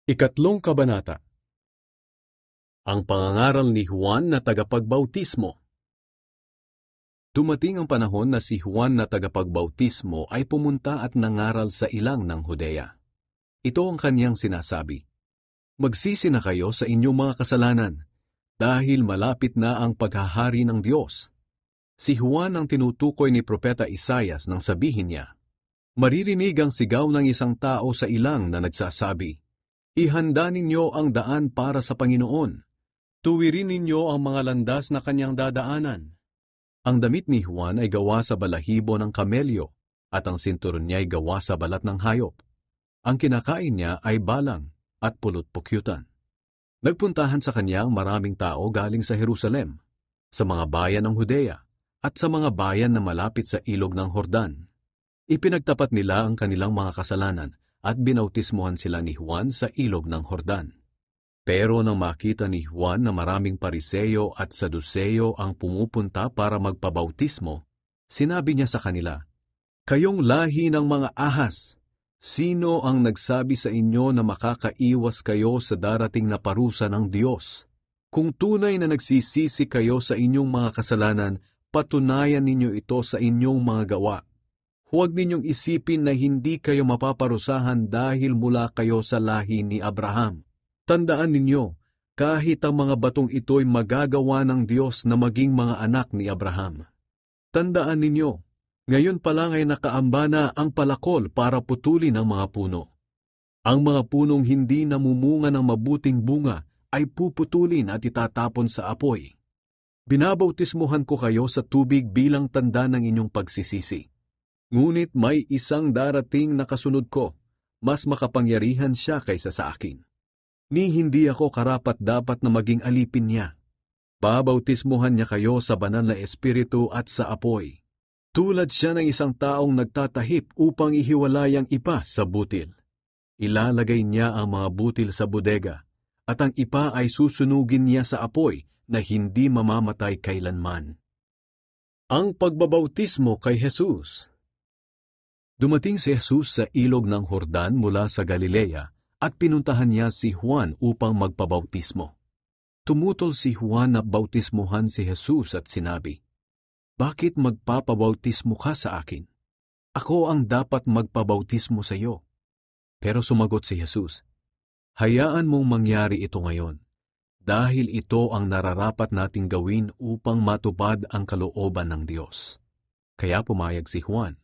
Ikatlong kabanata. Ang pangangaral ni Juan na tagapagbautismo. Dumating ang panahon na si Juan na tagapagbautismo ay pumunta at nangaral sa ilang ng Judea. Ito ang kanyang sinasabi, "Magsisi na kayo sa inyong mga kasalanan, dahil malapit na ang paghahari ng Diyos." Si Juan ang tinutukoy ni Propeta Isaias nang sabihin niya, "Maririnig ang sigaw ng isang tao sa ilang na nagsasabi, Ihanda ninyo ang daan para sa Panginoon. Tuwirin ninyo ang mga landas na kanyang dadaanan." Ang damit ni Juan ay gawa sa balahibo ng kamelyo at ang sinturon niya ay gawa sa balat ng hayop. Ang kinakain niya ay balang at pulot-pukyutan. Nagpuntahan sa kanya ang maraming tao galing sa Jerusalem, sa mga bayan ng Judea at sa mga bayan na malapit sa ilog ng Jordan. Ipinagtapat nila ang kanilang mga kasalanan at binautismuhan sila ni Juan sa ilog ng Jordan. Pero nang makita ni Juan na maraming Pariseo at Saduceo ang pumupunta para magpabautismo, sinabi niya sa kanila, "Kayong lahi ng mga ahas, sino ang nagsabi sa inyo na makakaiwas kayo sa darating na parusa ng Diyos? Kung tunay na nagsisisi kayo sa inyong mga kasalanan, patunayan ninyo ito sa inyong mga gawa. Huwag ninyong isipin na hindi kayo mapaparusahan dahil mula kayo sa lahi ni Abraham. Tandaan ninyo, kahit ang mga batong ito'y magagawa ng Diyos na maging mga anak ni Abraham. Tandaan ninyo, ngayon pa lang ay nakaamba na ang palakol para putulin ang mga puno. Ang mga punong hindi namumunga ng mabuting bunga ay puputulin at itatapon sa apoy. Binabautismuhan ko kayo sa tubig bilang tanda ng inyong pagsisisi. Ngunit may isang darating na kasunod ko, mas makapangyarihan siya kaysa sa akin. Ni hindi ako karapat-dapat na maging alipin niya. Babautismuhan niya kayo sa banal na espiritu at sa apoy. Tulad siya ng isang taong nagtatahip upang ihiwalay ang ipa sa butil. Ilalagay niya ang mga butil sa bodega, at ang ipa ay susunugin niya sa apoy na hindi mamamatay kailanman." Ang pagbabautismo kay Jesus. Dumating si Jesus sa ilog ng Jordan mula sa Galilea at pinuntahan niya si Juan upang magpabautismo. Tumutol si Juan na bautismuhan si Jesus at sinabi, "Bakit magpapabautismo ka sa akin? Ako ang dapat magpabautismo sa iyo." Pero sumagot si Jesus, "Hayaan mong mangyari ito ngayon, dahil ito ang nararapat nating gawin upang matupad ang kalooban ng Diyos." Kaya pumayag si Juan.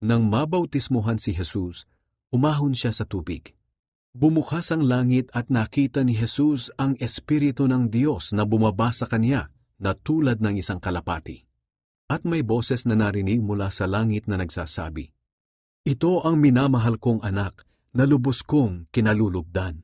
Nang mabautismuhan si Jesus, umahon siya sa tubig. Bumukas ang langit at nakita ni Jesus ang Espiritu ng Diyos na bumaba sa kanya na tulad ng isang kalapati. At may boses na narinig mula sa langit na nagsasabi, "Ito ang minamahal kong anak na lubos kong kinalulugdan."